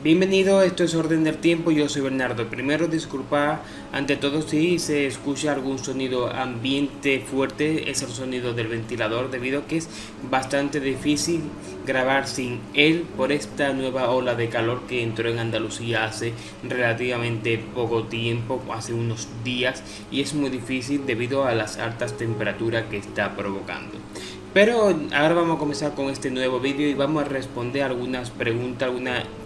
Bienvenido, esto es Orden del Tiempo, yo soy Bernardo. Primero disculpa ante todo si se escucha algún sonido ambiente fuerte, es el sonido del ventilador debido a que es bastante difícil grabar sin él por esta nueva ola de calor que entró en Andalucía hace relativamente poco tiempo, hace unos días, y es muy difícil debido a las altas temperaturas que está provocando. Pero ahora vamos a comenzar con este nuevo vídeo y vamos a responder alguna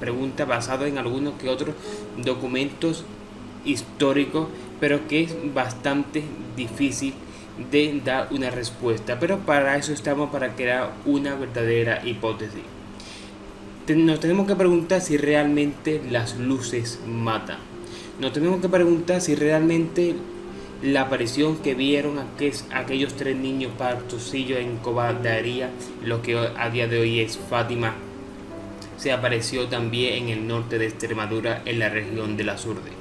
pregunta basada en algunos que otros documentos históricos, pero que es bastante difícil de dar una respuesta. Pero para eso estamos, para crear una verdadera hipótesis. Nos tenemos que preguntar si realmente las luces matan. Nos tenemos que preguntar si realmente la aparición que vieron aquellos tres niños pastorcillos en Covadonga, lo que a día de hoy es Fátima, se apareció también en el norte de Extremadura, en la región de las Urdes.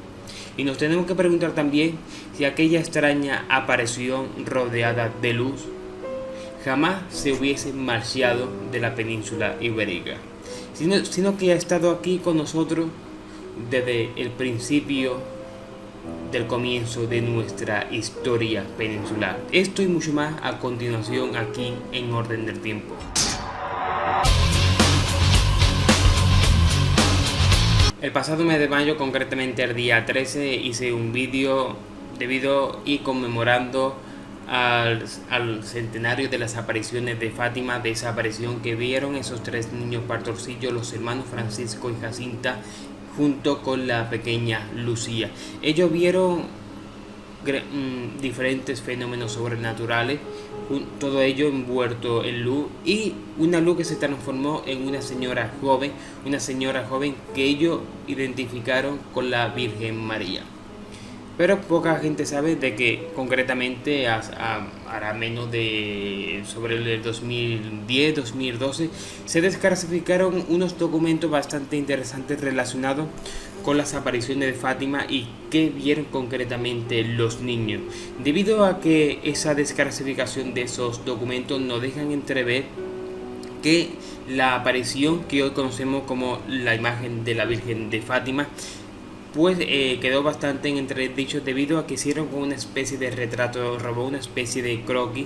Y nos tenemos que preguntar también si aquella extraña aparición rodeada de luz jamás se hubiese marchado de la península ibérica, sino que ha estado aquí con nosotros desde el principio del comienzo de nuestra historia peninsular. Esto y mucho más a continuación aquí en Orden del Tiempo. El pasado mes de mayo, concretamente el día 13, hice un vídeo debido y conmemorando al centenario de las apariciones de Fátima, de esa aparición que vieron esos tres niños pastorcillos, los hermanos Francisco y Jacinta, junto con la pequeña Lucía. Ellos vieron diferentes fenómenos sobrenaturales, todo ello envuelto en luz, y una luz que se transformó en una señora joven que ellos identificaron con la Virgen María. Pero poca gente sabe de que concretamente hará menos de sobre el 2010-2012 se desclasificaron unos documentos bastante interesantes relacionados con las apariciones de Fátima y qué vieron concretamente los niños. Debido a que esa desclasificación de esos documentos nos dejan entrever que la aparición que hoy conocemos como la imagen de la Virgen de Fátima pues quedó bastante en entredicho debido a que hicieron una especie de retrato, robó una especie de croquis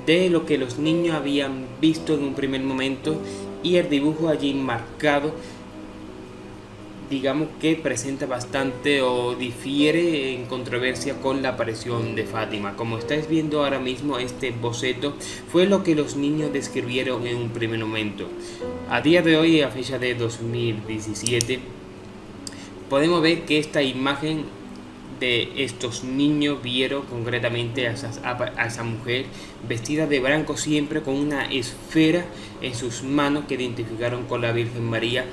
de lo que los niños habían visto en un primer momento, y el dibujo allí marcado, digamos que presenta bastante o difiere en controversia con la aparición de Fátima. Como estáis viendo ahora mismo, este boceto fue lo que los niños describieron en un primer momento. A día de hoy, a fecha de 2017, podemos ver que esta imagen de estos niños vieron concretamente a esa mujer vestida de blanco, siempre con una esfera en sus manos que identificaron con la Virgen María.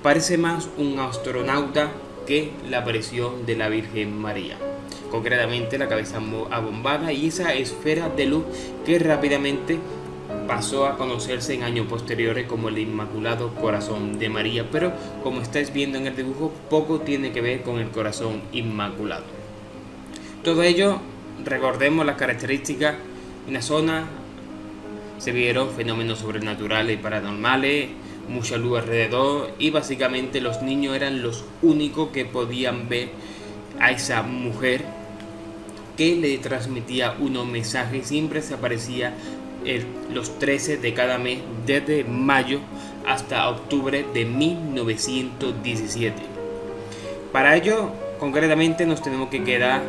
Parece más un astronauta que la aparición de la Virgen María, concretamente la cabeza abombada y esa esfera de luz que rápidamente pasó a conocerse en años posteriores como el Inmaculado Corazón de María, pero como estáis viendo en el dibujo, poco tiene que ver con el corazón inmaculado. Todo ello, recordemos las características. En la zona se vieron fenómenos sobrenaturales y paranormales, mucha luz alrededor, y básicamente los niños eran los únicos que podían ver a esa mujer que le transmitía unos mensajes. Siempre se aparecía los 13 de cada mes, desde mayo hasta octubre de 1917. Para ello, concretamente, nos tenemos que quedar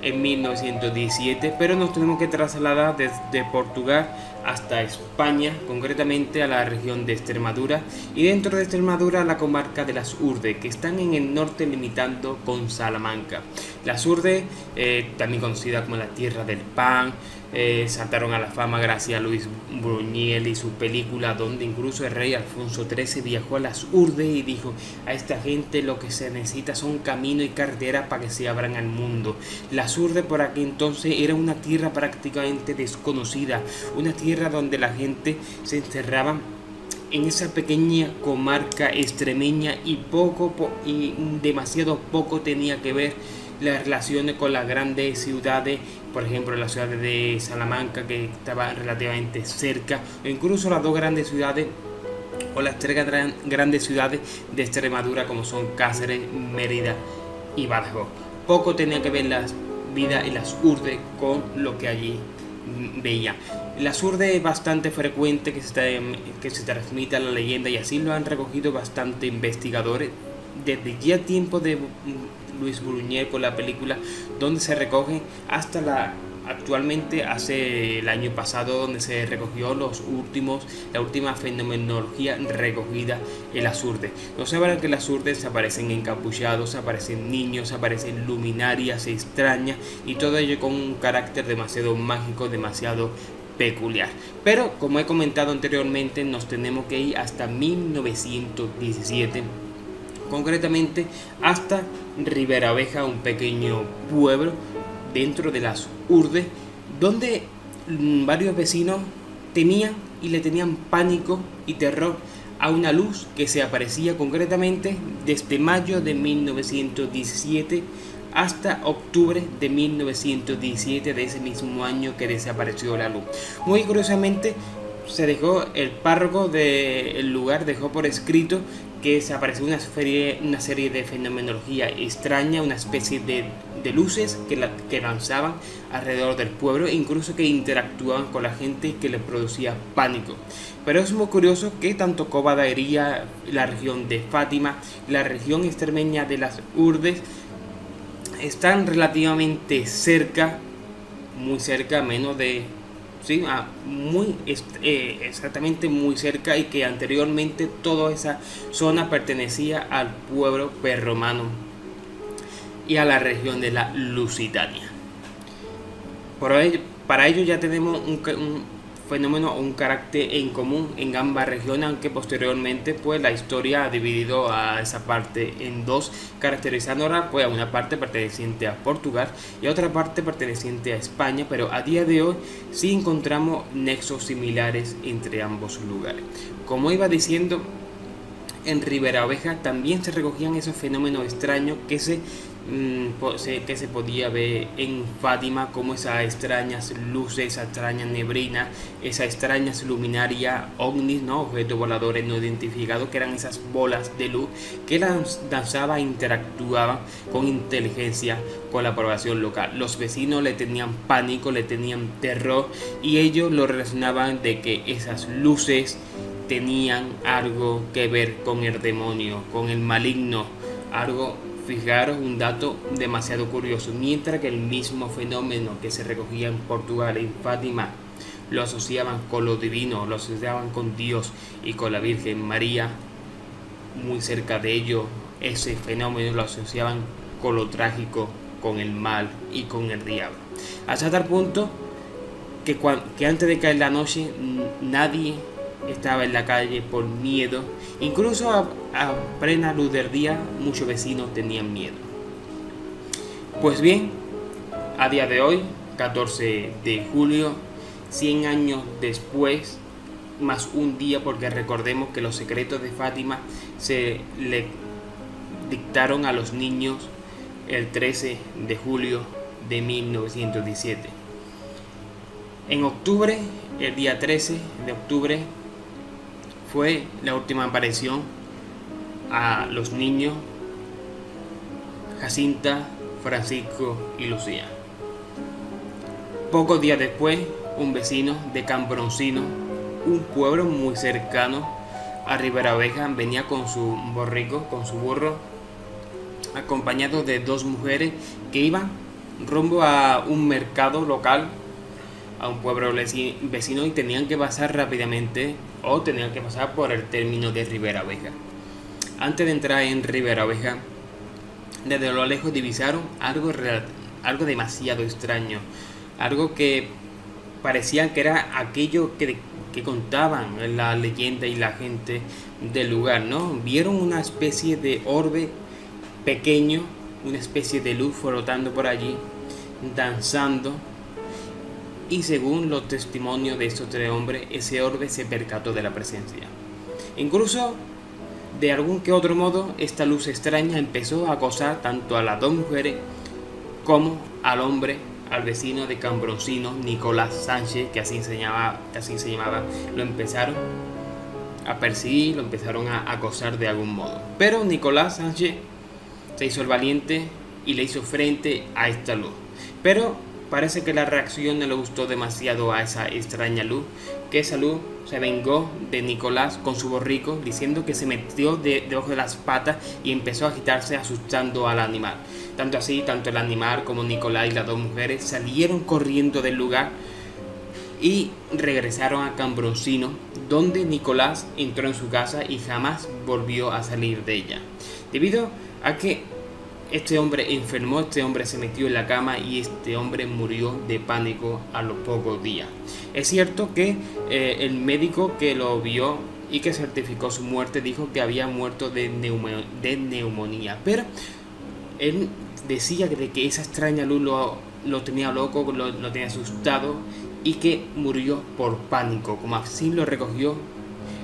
en 1917, pero nos tenemos que trasladar desde Portugal hasta España, concretamente a la región de Extremadura, y dentro de Extremadura a la comarca de las Urdes, que están en el norte limitando con Salamanca. Las Urdes, también conocida como la tierra del pan, saltaron a la fama gracias a Luis Buñuel y su película, donde incluso el rey Alfonso XIII viajó a las Urdes y dijo: a esta gente lo que se necesita son caminos y carreteras para que se abran al mundo. Las Urdes por aquel entonces era una tierra prácticamente desconocida, una tierra donde la gente se encerraba en esa pequeña comarca extremeña y demasiado poco tenía que ver las relaciones con las grandes ciudades, por ejemplo la ciudad de Salamanca, que estaba relativamente cerca, o incluso las dos grandes ciudades o las tres grandes ciudades de Extremadura como son Cáceres, Mérida y Badajoz. Poco tenía que ver las vidas en las urdes con lo que allí veía. Las urdes es bastante frecuente que se transmita la leyenda, y así lo han recogido bastante investigadores desde ya tiempo de Luis Buñuel con la película, donde se recoge hasta actualmente hace el año pasado, donde se recogió la última fenomenología recogida en las urdes. No sabrán que las urdes aparecen encapuchados, aparecen niños, aparecen luminarias extrañas, y todo ello con un carácter demasiado mágico, demasiado peculiar. Pero como he comentado anteriormente, nos tenemos que ir hasta 1917, concretamente hasta Riberaveja, un pequeño pueblo dentro de las urdes, donde varios vecinos temían y le tenían pánico y terror a una luz que se aparecía concretamente desde mayo de 1917 hasta octubre de 1917, de ese mismo año que desapareció la luz. Muy curiosamente, el párroco del lugar dejó por escrito que se apareció una serie de fenomenología extraña, una especie de luces que lanzaban alrededor del pueblo, e incluso que interactuaban con la gente, que les producía pánico. Pero es muy curioso que tanto Covadonga, la región de Fátima, la región extremeña de las urdes, están relativamente cerca, muy cerca, menos de... Sí, exactamente muy cerca, y que anteriormente toda esa zona pertenecía al pueblo prerromano y a la región de la Lusitania. Para ello ya tenemos un fenómeno o un carácter en común en ambas regiones, aunque posteriormente pues la historia ha dividido a esa parte en dos, caracterizándola pues a una parte perteneciente a Portugal y a otra parte perteneciente a España, pero a día de hoy sí encontramos nexos similares entre ambos lugares. Como iba diciendo, en Riberaveja también se recogían esos fenómenos extraños que se podía ver en Fátima, como esas extrañas luces, esa extraña neblina, esas extrañas luminarias ovnis, ¿no? Objetos voladores no identificados, que eran esas bolas de luz que danzaban e interactuaban con inteligencia con la población local. Los vecinos le tenían pánico, le tenían terror, y ellos lo relacionaban de que esas luces tenían algo que ver con el demonio, con el maligno, algo. Fijaros, un dato demasiado curioso: mientras que el mismo fenómeno que se recogía en Portugal, en Fátima, lo asociaban con lo divino, lo asociaban con Dios y con la Virgen María, muy cerca de ello ese fenómeno lo asociaban con lo trágico, con el mal y con el diablo. Hasta tal punto que antes de caer la noche nadie estaba en la calle por miedo. Incluso a plena luz del día muchos vecinos tenían miedo. Pues bien, a día de hoy, 14 de julio, 100 años después, más un día, porque recordemos que los secretos de Fátima se le dictaron a los niños el 13 de julio de 1917. En octubre, el día 13 de octubre, fue la última aparición a los niños Jacinta, Francisco y Lucía. Pocos días después, un vecino de Cambroncino, un pueblo muy cercano a Riberaveja, venía con su burro, acompañado de dos mujeres que iban rumbo a un mercado local, a un pueblo vecino, y tenían que pasar rápidamente, o tenían que pasar por el término de Riberaveja. Antes de entrar en Riberaveja, desde lo lejos divisaron algo demasiado extraño, algo que parecía que era aquello que contaban la leyenda y la gente del lugar, ¿no? Vieron una especie de orbe pequeño, una especie de luz flotando por allí, danzando. Y según los testimonios de estos tres hombres, ese orbe se percató de la presencia. Incluso, de algún que otro modo, esta luz extraña empezó a acosar tanto a las dos mujeres como al hombre, al vecino de Cambroncino, Nicolás Sánchez, que así se llamaba, lo empezaron a perseguir, lo empezaron a acosar de algún modo. Pero Nicolás Sánchez se hizo el valiente y le hizo frente a esta luz. Pero parece que la reacción no le gustó demasiado a esa extraña luz, que esa luz se vengó de Nicolás con su borrico, diciendo que se metió debajo de las patas y empezó a agitarse asustando al animal. Tanto así, tanto el animal como Nicolás y las dos mujeres salieron corriendo del lugar y regresaron a Cambroncino, donde Nicolás entró en su casa y jamás volvió a salir de ella. Debido a que este hombre enfermó, este hombre se metió en la cama y este hombre murió de pánico a los pocos días. Es cierto que el médico que lo vio y que certificó su muerte dijo que había muerto de neumonía, pero él decía que esa extraña luz lo tenía loco, lo tenía asustado y que murió por pánico, como así lo recogió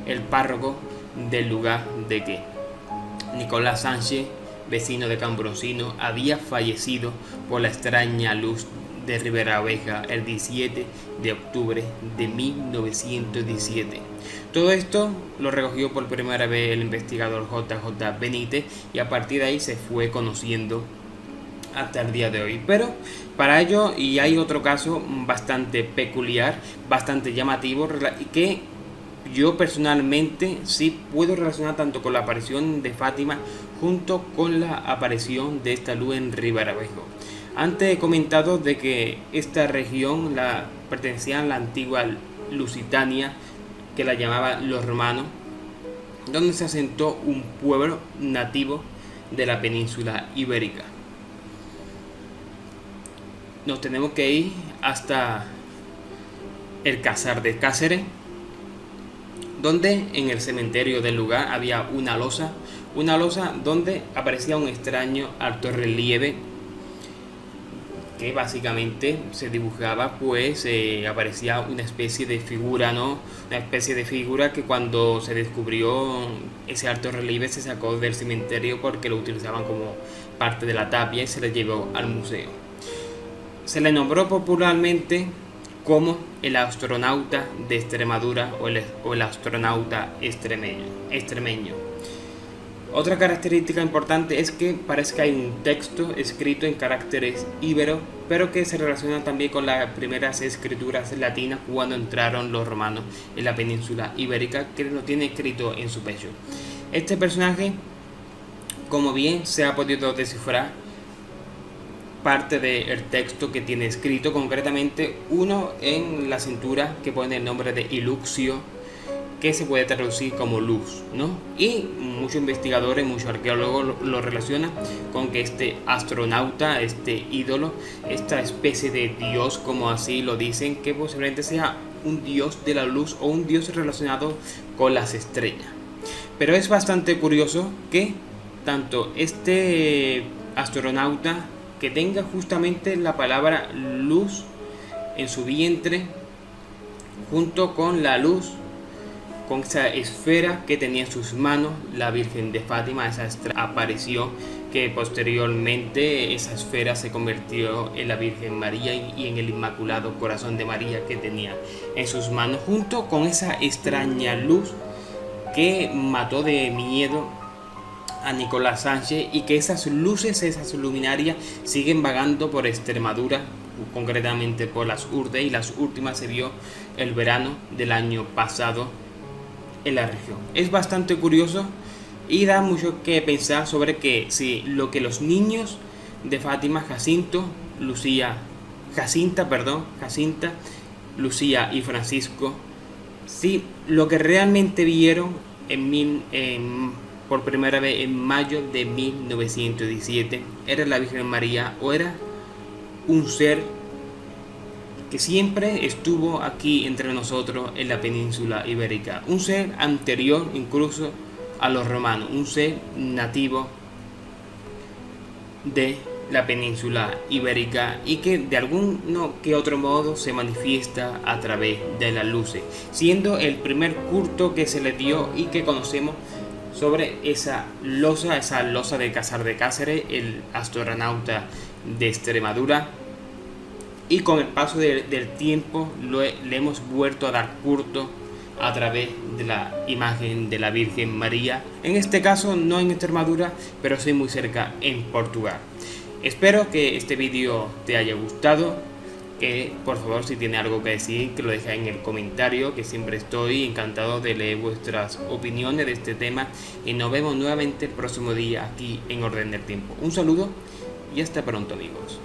el párroco del lugar de que Nicolás Sánchez, vecino de Cambroncino, había fallecido por la extraña luz de Riberabeja el 17 de octubre de 1917. Todo esto lo recogió por primera vez el investigador J.J. Benítez y a partir de ahí se fue conociendo hasta el día de hoy. Pero para ello, y hay otro caso bastante peculiar, bastante llamativo, que yo personalmente sí puedo relacionar tanto con la aparición de Fátima junto con la aparición de esta luz en Riberabejo. Antes he comentado de que esta región pertenecía a la antigua Lusitania, que la llamaban los romanos, donde se asentó un pueblo nativo de la península ibérica. Nos tenemos que ir hasta el Casar de Cáceres, donde en el cementerio del lugar había una losa donde aparecía un extraño alto relieve que básicamente se dibujaba, pues aparecía una especie de figura, ¿no? Una especie de figura que cuando se descubrió ese alto relieve se sacó del cementerio porque lo utilizaban como parte de la tapia y se le llevó al museo. Se le nombró popularmente como el astronauta de Extremadura o el astronauta extremeño. Otra característica importante es que parece que hay un texto escrito en caracteres íberos, pero que se relaciona también con las primeras escrituras latinas cuando entraron los romanos en la península ibérica, que lo tiene escrito en su pecho. Este personaje, como bien se ha podido descifrar, parte del texto que tiene escrito, concretamente uno en la cintura que pone el nombre de Iluxio, que se puede traducir como luz, ¿no? Y muchos investigadores, muchos arqueólogos lo relacionan con que este astronauta, este ídolo, esta especie de dios, como así lo dicen, que posiblemente sea un dios de la luz o un dios relacionado con las estrellas. Pero es bastante curioso que tanto este astronauta que tenga justamente la palabra luz en su vientre, junto con la luz, con esa esfera que tenía en sus manos la Virgen de Fátima. Esa apareció, que posteriormente esa esfera se convirtió en la Virgen María y en el Inmaculado Corazón de María que tenía en sus manos, junto con esa extraña luz que mató de miedo a Nicolás Sánchez, y que esas luces, esas luminarias siguen vagando por Extremadura, concretamente por las Urdes, y las últimas se vio el verano del año pasado en la región. Es bastante curioso y da mucho que pensar sobre que si lo que los niños de Fátima, Jacinta, Lucía y Francisco, si lo que realmente vieron por primera vez en mayo de 1917 era la Virgen María o era un ser que siempre estuvo aquí entre nosotros en la península ibérica, un ser anterior incluso a los romanos, un ser nativo de la península ibérica y que de algún que otro modo se manifiesta a través de las luces, siendo el primer culto que se le dio y que conocemos sobre esa losa de Casar de Cáceres, el astronauta de Extremadura. Y con el paso del tiempo le hemos vuelto a dar culto a través de la imagen de la Virgen María, en este caso no en Extremadura, pero sí muy cerca en Portugal. Espero que este vídeo te haya gustado, que por favor si tiene algo que decir que lo dejes en el comentario, que siempre estoy encantado de leer vuestras opiniones de este tema, y nos vemos nuevamente el próximo día aquí en Orden del Tiempo. Un saludo y hasta pronto, amigos.